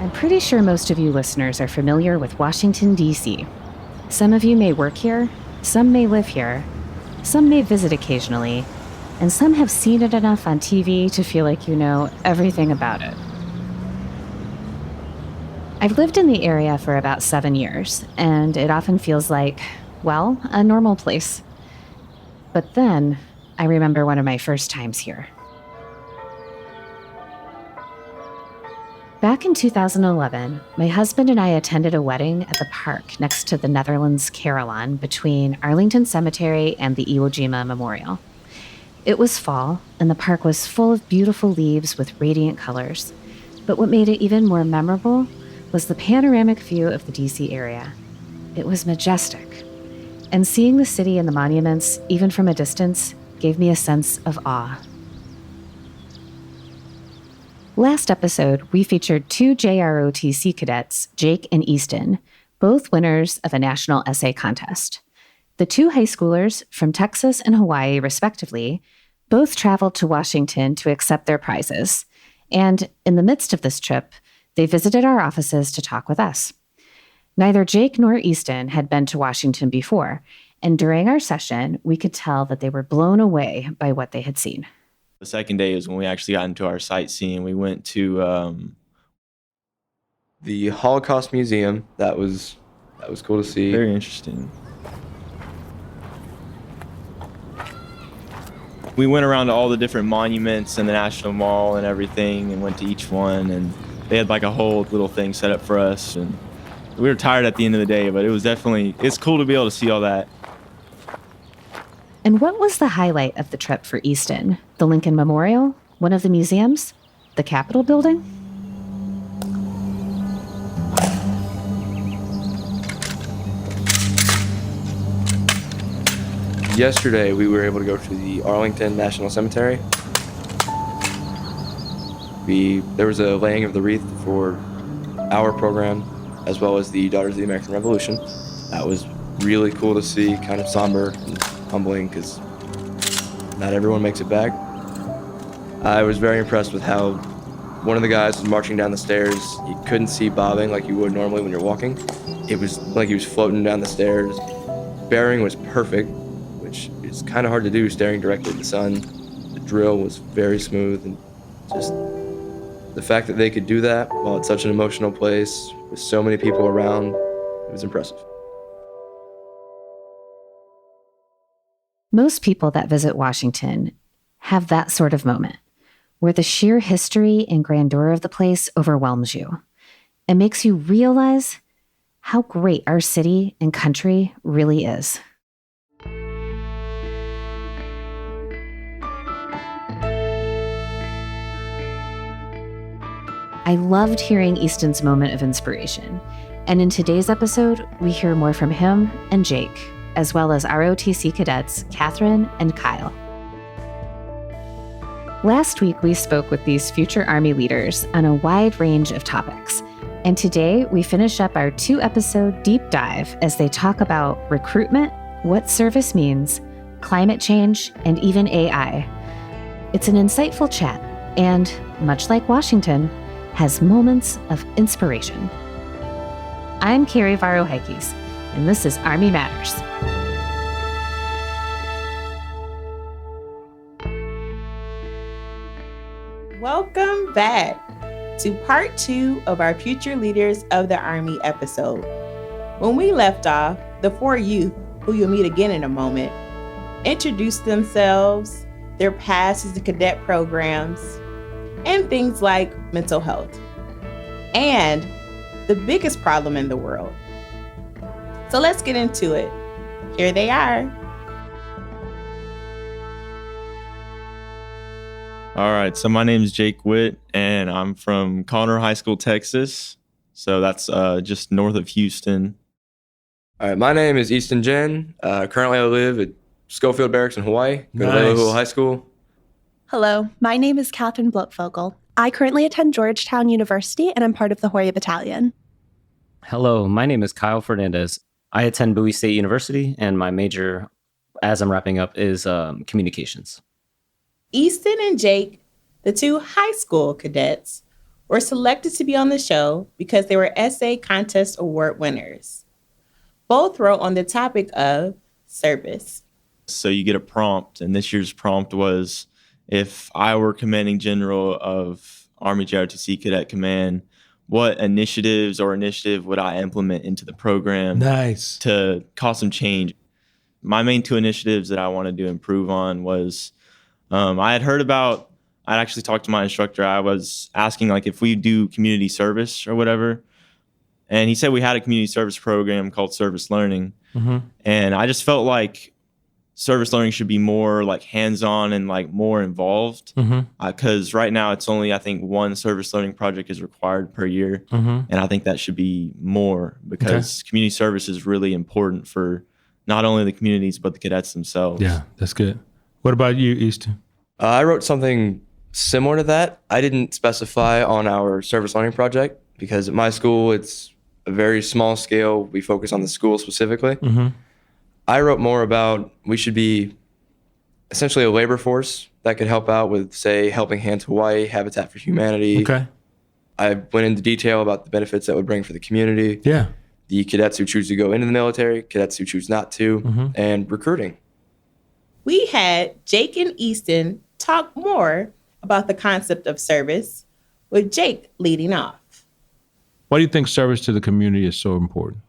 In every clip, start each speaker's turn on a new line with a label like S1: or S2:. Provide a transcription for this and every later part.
S1: I'm pretty sure most of you listeners are familiar with Washington, D.C. Some of you may work here, some may live here, some may visit occasionally, and some have seen it enough on TV to feel like you know everything about it. I've lived in the area for about 7 years, and it often feels like, well, a normal place. But then, I remember one of my first times here. Back in 2011, my husband and I attended a wedding at the park next to the Netherlands Carillon between Arlington Cemetery and the Iwo Jima Memorial. It was fall, and the park was full of beautiful leaves with radiant colors. But what made it even more memorable was the panoramic view of the DC area. It was majestic, and seeing the city and the monuments, even from a distance, gave me a sense of awe. Last episode, we featured 2 JROTC cadets, Jake and Easten, both winners of a national essay contest. The 2 high schoolers from Texas and Hawaii, respectively, both traveled to Washington to accept their prizes. And in the midst of this trip, they visited our offices to talk with us. Neither Jake nor Easten had been to Washington before, and during our session, we could tell that they were blown away by what they had seen.
S2: The second day is when we actually got into our sightseeing. We went to
S3: the Holocaust Museum. That was cool to see.
S2: Very interesting. We went around to all the different monuments and the National Mall and everything and went to each one, and they had like a whole little thing set up for us, and we were tired at the end of the day, but it's cool to be able to see all that.
S1: And what was the highlight of the trip for Easton? The Lincoln Memorial? One of the museums? The Capitol building?
S3: Yesterday, we were able to go to the Arlington National Cemetery. There was a laying of the wreath for our program, as well as the Daughters of the American Revolution. That was really cool to see, kind of somber and humbling, because not everyone makes it back. I was very impressed with how one of the guys was marching down the stairs. You couldn't see bobbing like you would normally when you're walking. It was like he was floating down the stairs. Bearing was perfect, which is kind of hard to do staring directly at the sun. The drill was very smooth, and just the fact that they could do that while it's such an emotional place with so many people around, it was impressive.
S1: Most people that visit Washington have that sort of moment, where the sheer history and grandeur of the place overwhelms you and makes you realize how great our city and country really is. I loved hearing Easton's moment of inspiration, and in today's episode, we hear more from him and Jake, as well as ROTC cadets Catherine and Kyle. Last week, we spoke with these future Army leaders on a wide range of topics, and today we finish up our 2-episode deep dive as they talk about recruitment, what service means, climate change, and even AI. It's an insightful chat, and much like Washington, has moments of inspiration. I'm Carrie Varro-Heikes, and this is Army Matters.
S4: Welcome back to part 2 of our Future Leaders of the Army episode. When we left off, the 4 youth, who you'll meet again in a moment, introduced themselves, their past as the cadet programs, and things like mental health, and the biggest problem in the world. So let's get into it. Here they are.
S2: All right, so my name is Jake Witt, and I'm from Conroe High School, Texas. So that's just north of Houston.
S3: All right, my name is Easten Jenn. Currently, I live at Schofield Barracks in Hawaii. Go to Leilehua High School.
S5: Hello, my name is Catherine Blotevogel. I currently attend Georgetown University, and I'm part of the Hawaii Battalion.
S6: Hello, my name is Kyle Fernandez. I attend Bowie State University, and my major, as I'm wrapping up, is communications.
S4: Easton and Jake, the 2 high school cadets, were selected to be on the show because they were essay contest award winners. Both wrote on the topic of service.
S2: So you get a prompt, and this year's prompt was, if I were commanding general of Army JROTC Cadet Command, what initiative would I implement into the program to cause some change? My main 2 initiatives that I wanted to improve on was I'd actually talked to my instructor. I was asking like if we do community service or whatever. And he said we had a community service program called service learning. Mm-hmm. And I just felt like service learning should be more like hands-on and like more involved. Because right now it's only, I think, 1 service learning project is required per year. And I think that should be more because community service is really important for not only the communities, but the cadets themselves.
S7: Yeah, that's good. What about you, Easten?
S3: I wrote something similar to that. I didn't specify on our service learning project because at my school, it's a very small scale. We focus on the school specifically. I wrote more about we should be essentially a labor force that could help out with, say, Helping Hands Hawaii, Habitat for Humanity.
S7: Okay.
S3: I went into detail about the benefits that would bring for the community.
S7: Yeah.
S3: The cadets who choose to go into the military, cadets who choose not to, and recruiting.
S4: We had Jake and Easton talk more about the concept of service, with Jake leading off.
S7: Why do you think service to the community is so important?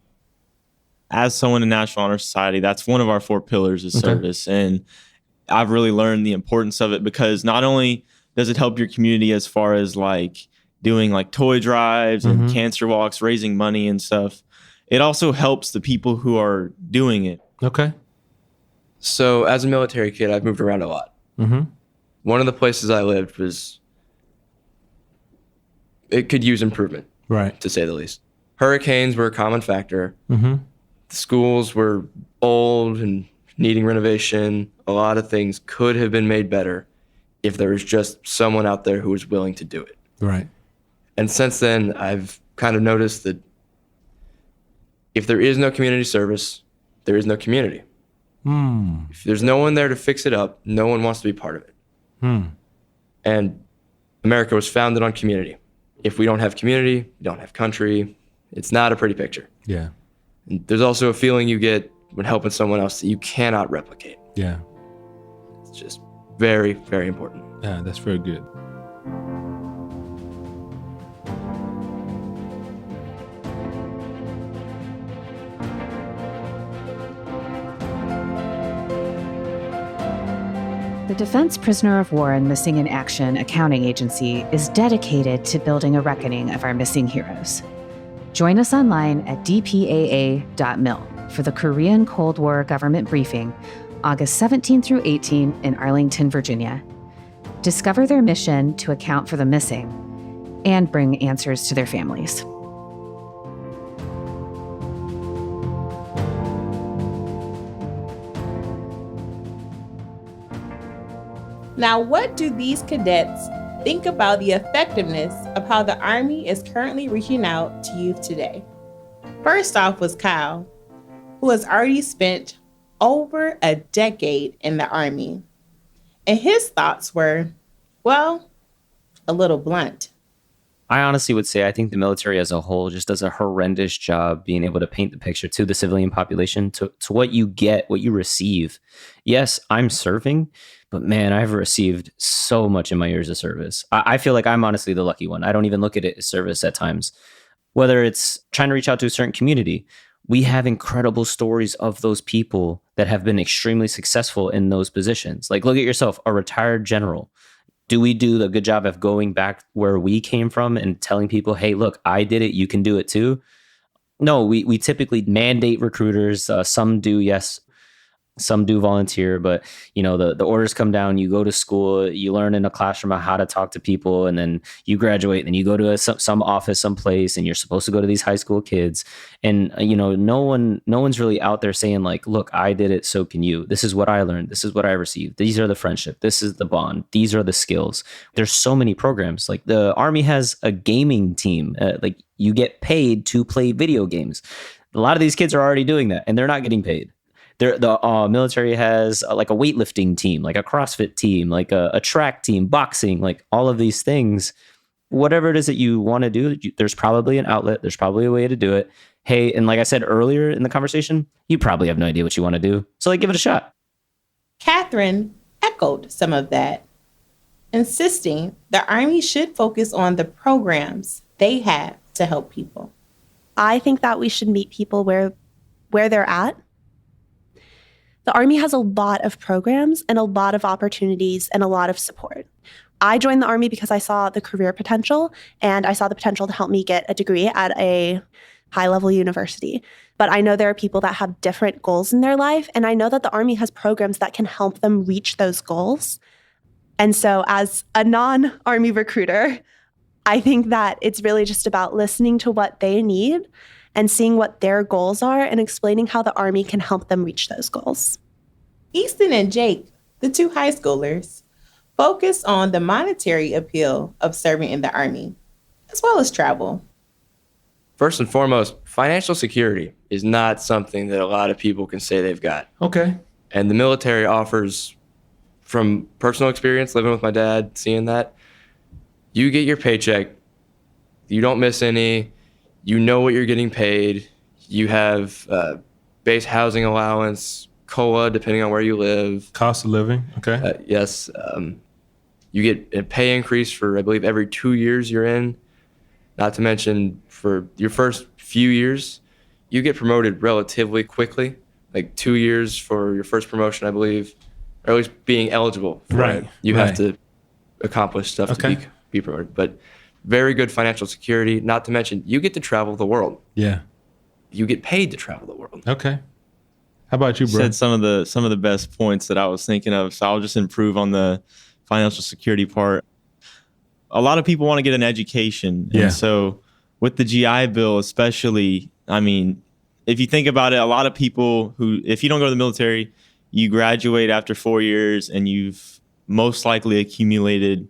S2: As someone in National Honor Society, that's one of our 4 pillars is service. And I've really learned the importance of it because not only does it help your community as far as like doing like toy drives and cancer walks, raising money and stuff, it also helps the people who are doing it.
S7: Okay.
S3: So as a military kid, I've moved around a lot. One of the places I lived it could use improvement,
S7: right,
S3: to say the least. Hurricanes were a common factor. The schools were old and needing renovation. A lot of things could have been made better if there was just someone out there who was willing to do it.
S7: Right.
S3: And since then, I've kind of noticed that if there is no community service, there is no community. If there's no one there to fix it up, no one wants to be part of it. And America was founded on community. If we don't have community, we don't have country. It's not a pretty picture.
S7: Yeah.
S3: And there's also a feeling you get when helping someone else that you cannot replicate.
S7: Yeah.
S3: It's just very, very important.
S7: Yeah, that's very good.
S1: The Defense Prisoner of War and Missing in Action Accounting Agency is dedicated to building a reckoning of our missing heroes. Join us online at dpaa.mil for the Korean Cold War Government Briefing, August 17 through 18 in Arlington, Virginia. Discover their mission to account for the missing and bring answers to their families.
S4: Now, what do these cadets think about the effectiveness of how the Army is currently reaching out to youth today? First off was Kyle, who has already spent over a decade in the Army. And his thoughts were, well, a little blunt.
S6: I honestly would say I think the military as a whole just does a horrendous job being able to paint the picture to the civilian population, to what you get, what you receive. Yes, I'm serving, but man, I've received so much in my years of service. I feel like I'm honestly the lucky one. I don't even look at it as service at times. Whether it's trying to reach out to a certain community, we have incredible stories of those people that have been extremely successful in those positions. Like, look at yourself, a retired general. Do we do the good job of going back where we came from and telling people, hey, look, I did it, you can do it too? No, we typically mandate recruiters. Some do, yes. Some do volunteer, but the orders come down. You go to school, you learn in a classroom how to talk to people, and then you graduate. And you go to some office, someplace, and you're supposed to go to these high school kids. And no one's really out there saying like, "Look, I did it, so can you." This is what I learned. This is what I received. These are the friendship. This is the bond. These are the skills. There's so many programs. Like the Army has a gaming team. Like you get paid to play video games. A lot of these kids are already doing that, and they're not getting paid. The military has like a weightlifting team, like a CrossFit team, like a track team, boxing, like all of these things. whatever it is that you want to do, there's probably an outlet. There's probably a way to do it. Hey, and like I said earlier in the conversation, you probably have no idea what you want to do. So like, give it a shot.
S4: Catherine echoed some of that, insisting the Army should focus on the programs they have to help people.
S5: I think that we should meet people where they're at. The Army has a lot of programs and a lot of opportunities and a lot of support. I joined the Army because I saw the career potential, and I saw the potential to help me get a degree at a high-level university. But I know there are people that have different goals in their life, and I know that the Army has programs that can help them reach those goals. And so as a non-Army recruiter, I think that it's really just about listening to what they need and seeing what their goals are and explaining how the Army can help them reach those goals.
S4: Easten and Jake, the two high schoolers, focus on the monetary appeal of serving in the Army, as well as travel.
S3: First and foremost, financial security is not something that a lot of people can say they've got.
S7: Okay.
S3: And the military offers, from personal experience, living with my dad, seeing that, you get your paycheck, you don't miss any, you know what you're getting paid, you have base housing allowance, COLA, depending on where you live.
S7: Cost of living. Okay.
S3: Yes. You get a pay increase for, I believe, every 2 years you're in. Not to mention, for your first few years, you get promoted relatively quickly, like 2 years for your first promotion, I believe, or at least being eligible for it. You have to accomplish stuff to be promoted. But very good financial security. Not to mention, you get to travel the world.
S7: Yeah.
S3: You get paid to travel the world.
S7: Okay. How about you, bro?
S2: Said some of the best points that I was thinking of. So I'll just improve on the financial security part. A lot of people want to get an education.
S7: Yeah.
S2: And so with the GI Bill, especially, I mean, if you think about it, a lot of people who, if you don't go to the military, you graduate after 4 years and you've most likely accumulated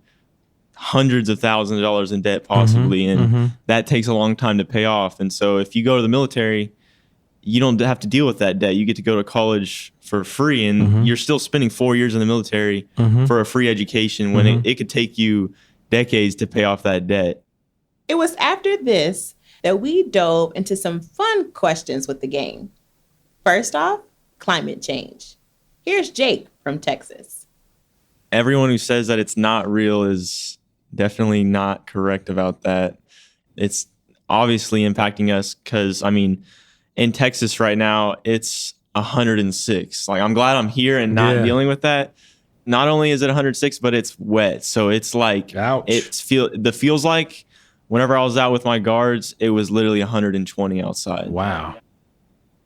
S2: hundreds of thousands of dollars in debt possibly. And that takes a long time to pay off. And so if you go to the military, you don't have to deal with that debt. You get to go to college for free, and you're still spending 4 years in the military for a free education when it could take you decades to pay off that debt.
S4: It was after this that we dove into some fun questions with the gang. First off, climate change. Here's Jake from Texas.
S2: Everyone who says that it's not real is definitely not correct about that. It's obviously impacting us because, I mean, in Texas right now, it's 106. Like, I'm glad I'm here and not dealing with that. Not only is it 106, but it's wet. So it's like, feels like whenever I was out with my guards, it was literally 120 outside.
S7: Wow.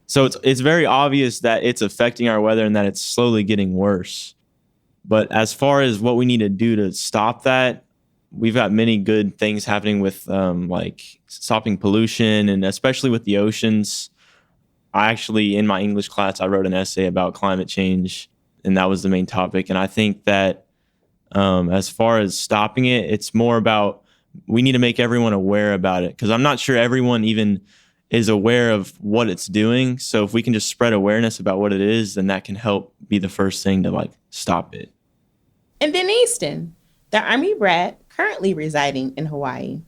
S2: So it's very obvious that it's affecting our weather and that it's slowly getting worse. But as far as what we need to do to stop that, we've got many good things happening with like stopping pollution, and especially with the oceans. I actually, in my English class, I wrote an essay about climate change, and that was the main topic. And I think that as far as stopping it, it's more about we need to make everyone aware about it, because I'm not sure everyone even is aware of what it's doing. So if we can just spread awareness about what it is, then that can help be the first thing to like stop it.
S4: And then Easton, the Army brat currently residing in Hawaii.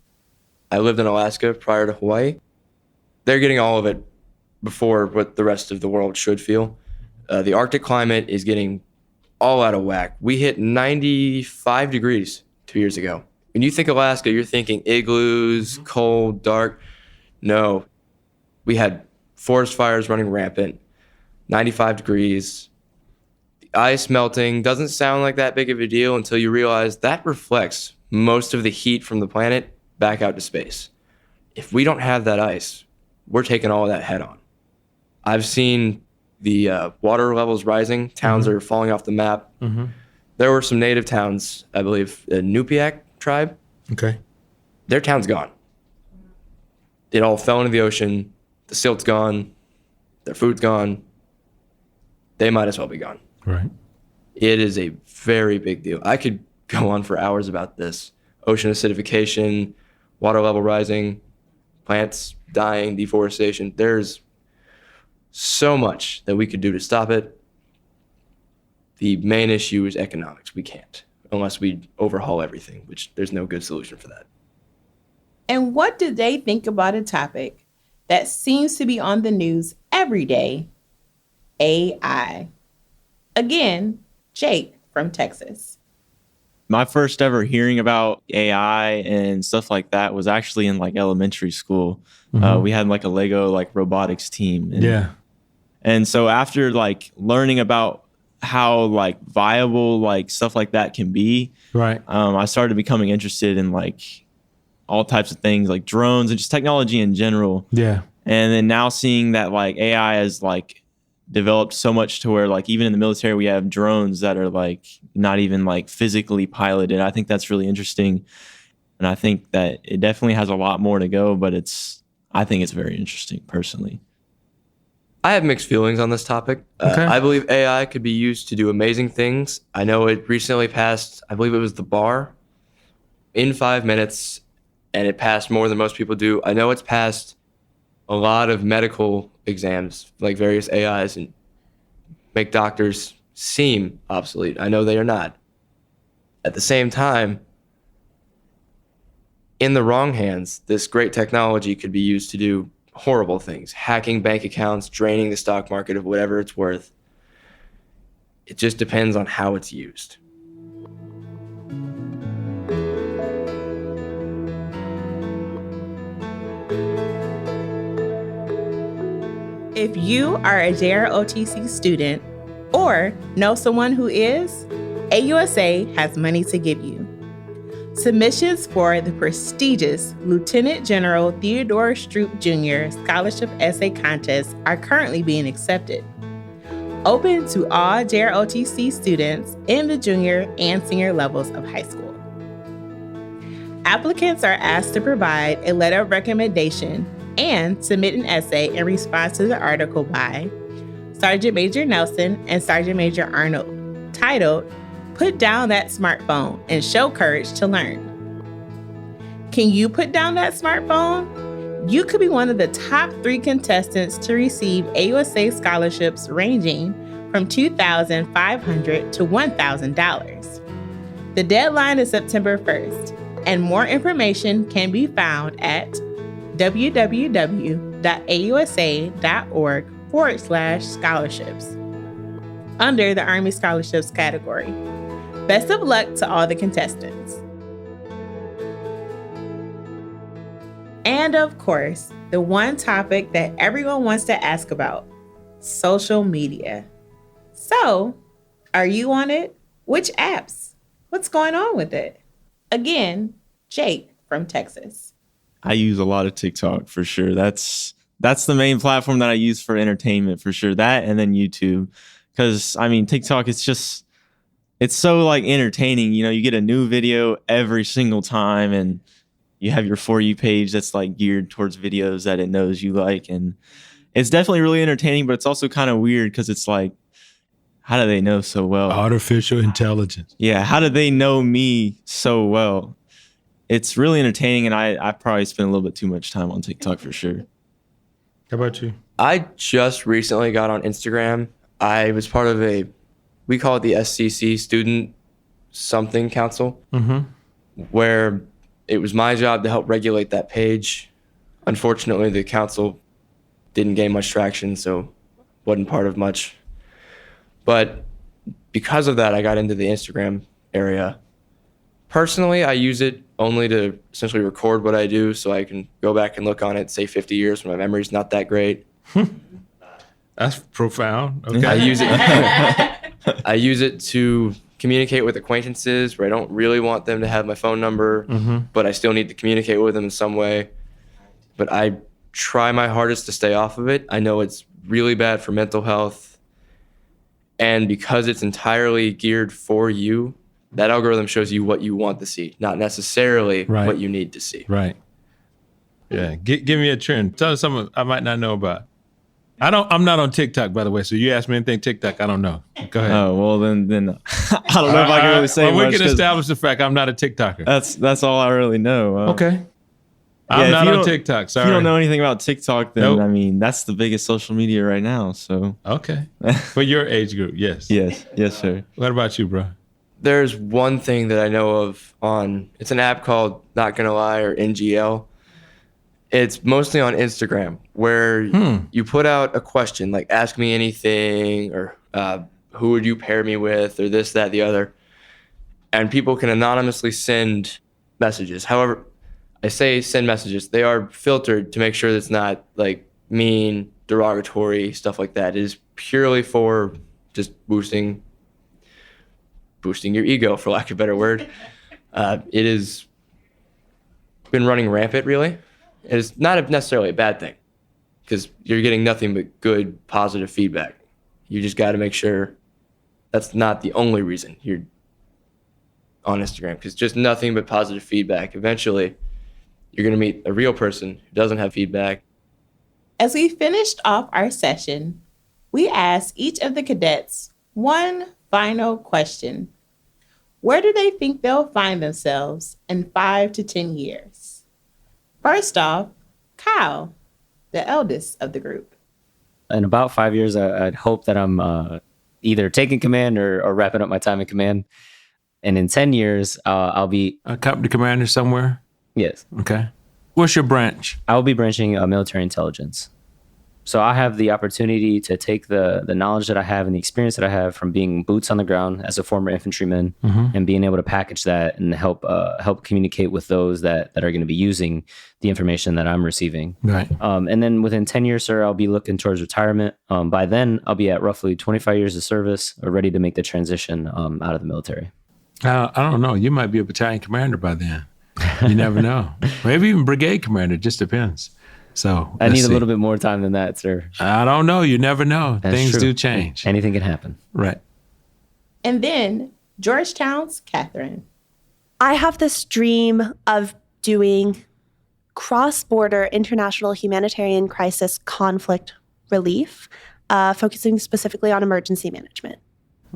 S3: I lived in Alaska prior to Hawaii. They're getting all of it before what the rest of the world should feel. The Arctic climate is getting all out of whack. We hit 95 degrees 2 years ago. When you think Alaska, you're thinking igloos, cold, dark. No, we had forest fires running rampant, 95 degrees. The ice melting doesn't sound like that big of a deal until you realize that reflects most of the heat from the planet back out to space. If we don't have that ice, we're taking all of that head on. I've seen the water levels rising. Towns are falling off the map. There were some native towns, I believe, the Nupiaq tribe.
S7: Okay.
S3: Their town's gone. It all fell into the ocean. The silt's gone. Their food's gone. They might as well be gone.
S7: Right.
S3: It is a very big deal. I could go on for hours about this. Ocean acidification, water level rising, plants dying, deforestation. There's so much that we could do to stop it. The main issue is economics. We can't, unless we overhaul everything, which there's no good solution for that.
S4: And what do they think about a topic that seems to be on the news every day? AI. Again, Jake from Texas.
S2: My first ever hearing about AI and stuff like that was actually in like elementary school. We had like a Lego like robotics team. And so after like learning about how like viable like stuff like that can be,
S7: Right.
S2: I started becoming interested in like all types of things like drones and just technology in general.
S7: Yeah.
S2: And then now seeing that like AI has like developed so much to where like even in the military we have drones that are like not even like physically piloted. I think that's really interesting. And I think that it definitely has a lot more to go, but I think it's very interesting personally.
S3: I have mixed feelings on this topic.
S7: Okay.
S3: I believe AI could be used to do amazing things. I know it recently passed, I believe it was the bar in 5 minutes, and it passed more than most people do. I know it's passed a lot of medical exams, like various AIs, and make doctors seem obsolete. I know they are not. At the same time, in the wrong hands, this great technology could be used to do horrible things, hacking bank accounts, draining the stock market of whatever it's worth. It just depends on how it's used.
S4: If you are a JROTC student or know someone who is, AUSA has money to give you. Submissions for the prestigious Lieutenant General Theodore Stroop Jr. Scholarship Essay Contest are currently being accepted. Open to all JROTC students in the junior and senior levels of high school. Applicants are asked to provide a letter of recommendation and submit an essay in response to the article by Sergeant Major Nelson and Sergeant Major Arnold, titled, "Put Down That Smartphone and Show Courage to Learn." Can you put down that smartphone? You could be one of the top 3 contestants to receive AUSA scholarships ranging from $2,500 to $1,000. The deadline is September 1st, and more information can be found at www.ausa.org/scholarships under the Army Scholarships category. Best of luck to all the contestants. And of course, the one topic that everyone wants to ask about, social media. So, are you on it? Which apps? What's going on with it? Again, Jake from Texas.
S2: I use a lot of TikTok for sure. That's the main platform that I use for entertainment for sure. That and then YouTube. Because I mean TikTok it's so like entertaining. You know, you get a new video every single time and you have your For You page that's like geared towards videos that it knows you like. And it's definitely really entertaining, but it's also kind of weird because it's like, how do they know so well?
S7: Artificial intelligence.
S2: Yeah, how do they know me so well? It's really entertaining, and I probably spend a little bit too much time on TikTok for sure.
S7: How about you?
S3: I just recently got on Instagram. I was part of we call it the SCC, Student Something Council, where it was my job to help regulate that page. Unfortunately, the council didn't gain much traction, so wasn't part of much. But because of that, I got into the Instagram area. Personally, I use it only to essentially record what I do so I can go back and look on it, say 50 years when my memory's not that great.
S7: That's profound. Okay.
S3: I use it to communicate with acquaintances where I don't really want them to have my phone number, but I still need to communicate with them in some way. But I try my hardest to stay off of it. I know it's really bad for mental health. And because it's entirely geared for you, that algorithm shows you what you want to see, not necessarily what you need to see.
S7: Right. Yeah. Give me a trend. Tell us something I might not know about. I'm not on TikTok, by the way. So you ask me anything TikTok, I don't know. Go ahead.
S2: Oh, well, then I don't know if I can really say much.
S7: We can establish the fact I'm not a TikToker.
S2: That's all I really know.
S7: Okay. I'm not on TikTok. Sorry.
S2: If you don't know anything about TikTok, then I mean, that's the biggest social media right now. So
S7: okay. For your age group, yes.
S2: Yes, sir.
S7: What about you, bro?
S3: There's one thing that I know of it's an app called Not Gonna Lie or NGL. It's mostly on Instagram, where you put out a question like "Ask me anything" or "Who would you pair me with?" or this, that, the other, and people can anonymously send messages. However, I say send messages; they are filtered to make sure that it's not like mean, derogatory stuff like that. It is purely for just boosting your ego, for lack of a better word. It has been running rampant, really. It's not necessarily a bad thing because you're getting nothing but good, positive feedback. You just got to make sure that's not the only reason you're on Instagram, because just nothing but positive feedback. Eventually, you're going to meet a real person who doesn't have feedback.
S4: As we finished off our session, we asked each of the cadets one final question. Where do they think they'll find themselves in 5 to 10 years? First off, Kyle, the eldest of the group.
S6: In about 5 years, I'd hope that I'm either taking command or wrapping up my time in command. And in 10 years, I'll be...
S7: A company commander somewhere?
S6: Yes.
S7: Okay. What's your branch?
S6: I'll be branching military intelligence. So I have the opportunity to take the knowledge that I have and the experience that I have from being boots on the ground as a former infantryman and being able to package that and help communicate with those that are going to be using the information that I'm receiving.
S7: Right.
S6: And then within 10 years, sir, I'll be looking towards retirement. By then, I'll be at roughly 25 years of service, ready to make the transition out of the military.
S7: I don't know. You might be a battalion commander by then. You never know. Maybe even brigade commander. It just depends. So
S6: I need a little bit more time than that, sir.
S7: I don't know. You never know.
S6: That's
S7: Things
S6: true.
S7: do change.
S6: Anything can happen.
S7: Right.
S4: And then Georgetown's Catherine.
S5: I have this dream of doing cross-border international humanitarian crisis conflict relief, focusing specifically on emergency management.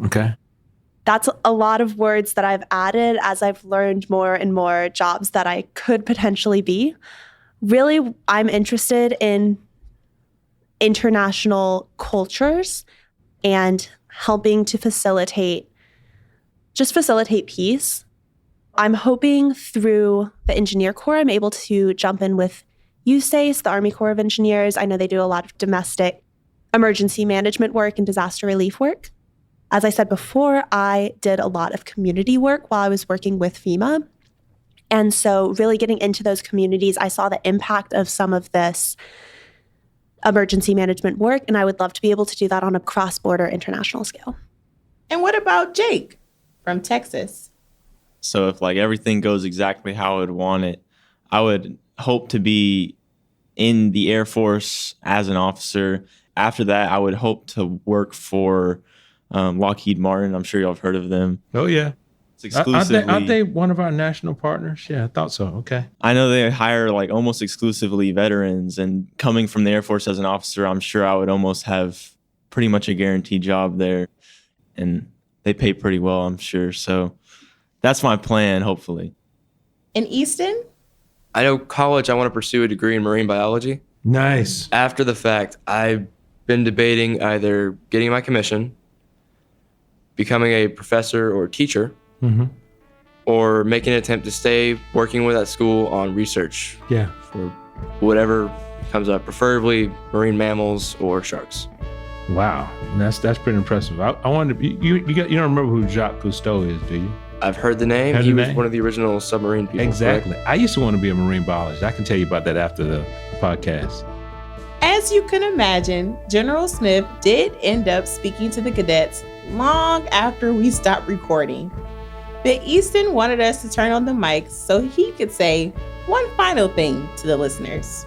S7: Okay.
S5: That's a lot of words that I've added as I've learned more and more jobs that I could potentially be. Really, I'm interested in international cultures and helping to facilitate peace. I'm hoping through the Engineer Corps, I'm able to jump in with USACE, the Army Corps of Engineers. I know they do a lot of domestic emergency management work and disaster relief work. As I said before, I did a lot of community work while I was working with FEMA. And so really getting into those communities, I saw the impact of some of this emergency management work, and I would love to be able to do that on a cross-border international scale.
S4: And what about Jake from Texas?
S2: So if like everything goes exactly how I would want it, I would hope to be in the Air Force as an officer. After that, I would hope to work for Lockheed Martin. I'm sure y'all have heard of them.
S7: Oh, yeah.
S2: It's exclusively.
S7: Aren't they one of our national partners? Yeah, I thought so. Okay.
S2: I know they hire like almost exclusively veterans, and coming from the Air Force as an officer, I'm sure I would almost have pretty much a guaranteed job there, and they pay pretty well, I'm sure. So that's my plan, hopefully.
S4: In Easton?
S3: I know college, I want to pursue a degree in marine biology.
S7: Nice.
S3: After the fact, I've been debating either getting my commission, becoming a professor or teacher, or making an attempt to stay working with that school on research.
S7: Yeah.
S3: For whatever comes up, preferably marine mammals or sharks.
S7: Wow. That's pretty impressive. I wonder, you don't remember who Jacques Cousteau is, do you?
S3: I've heard the name. He was one of the original submarine people.
S7: Exactly.
S3: Correct?
S7: I used to want to be a marine biologist. I can tell you about that after the podcast.
S4: As you can imagine, General Smith did end up speaking to the cadets long after we stopped recording. But Easton wanted us to turn on the mics so he could say one final thing to the listeners.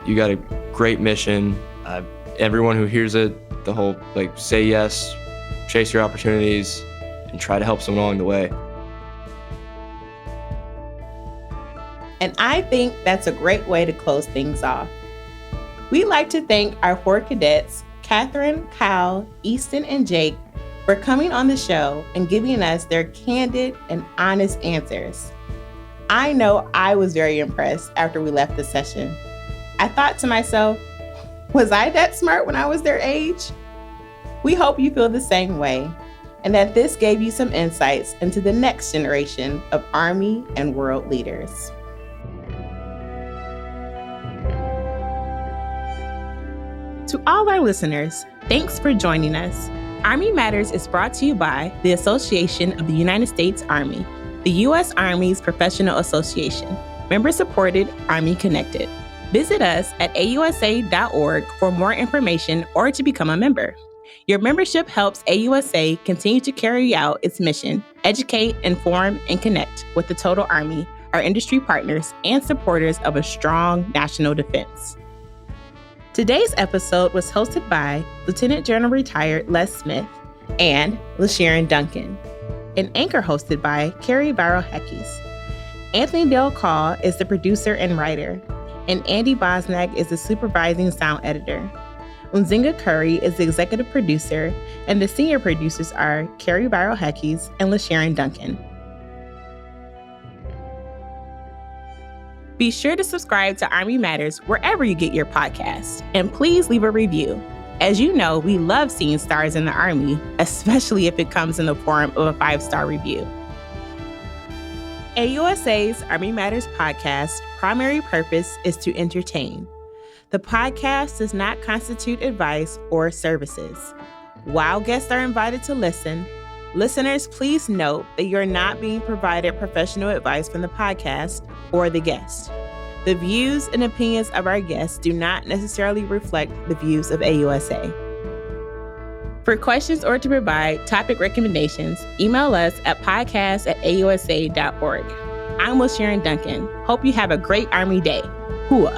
S3: You got a great mission. Everyone who hears it, the whole say yes, chase your opportunities, and try to help someone along the way.
S4: And I think that's a great way to close things off. We'd like to thank our 4 cadets, Catherine, Kyle, Easton, and Jake, for coming on the show and giving us their candid and honest answers. I know I was very impressed after we left the session. I thought to myself, was I that smart when I was their age? We hope you feel the same way, and that this gave you some insights into the next generation of Army and world leaders. To all our listeners, thanks for joining us. Army Matters is brought to you by the Association of the United States Army, the U.S. Army's professional association, member-supported, Army-connected. Visit us at ausa.org for more information or to become a member. Your membership helps AUSA continue to carry out its mission, educate, inform, and connect with the total Army, our industry partners, and supporters of a strong national defense. Today's episode was hosted by Lieutenant General Retired Les Smith and LaSharon Duncan, an anchor hosted by Carrie Barrow-Heckes. Anthony Del Call is the producer and writer, and Andy Bosnack is the supervising sound editor. Unzinga Curry is the executive producer, and the senior producers are Carrie Barrow-Heckes and LaSharon Duncan. Be sure to subscribe to Army Matters wherever you get your podcasts, and please leave a review. As you know, we love seeing stars in the Army, especially if it comes in the form of a 5-star review. AUSA's Army Matters podcast primary purpose is to entertain. The podcast does not constitute advice or services. While guests are invited to listen, listeners, please note that you're not being provided professional advice from the podcast or the guest. The views and opinions of our guests do not necessarily reflect the views of AUSA. For questions or to provide topic recommendations, email us at podcast@ausa.org. I'm LaSharon Duncan. Hope you have a great Army Day. Hua.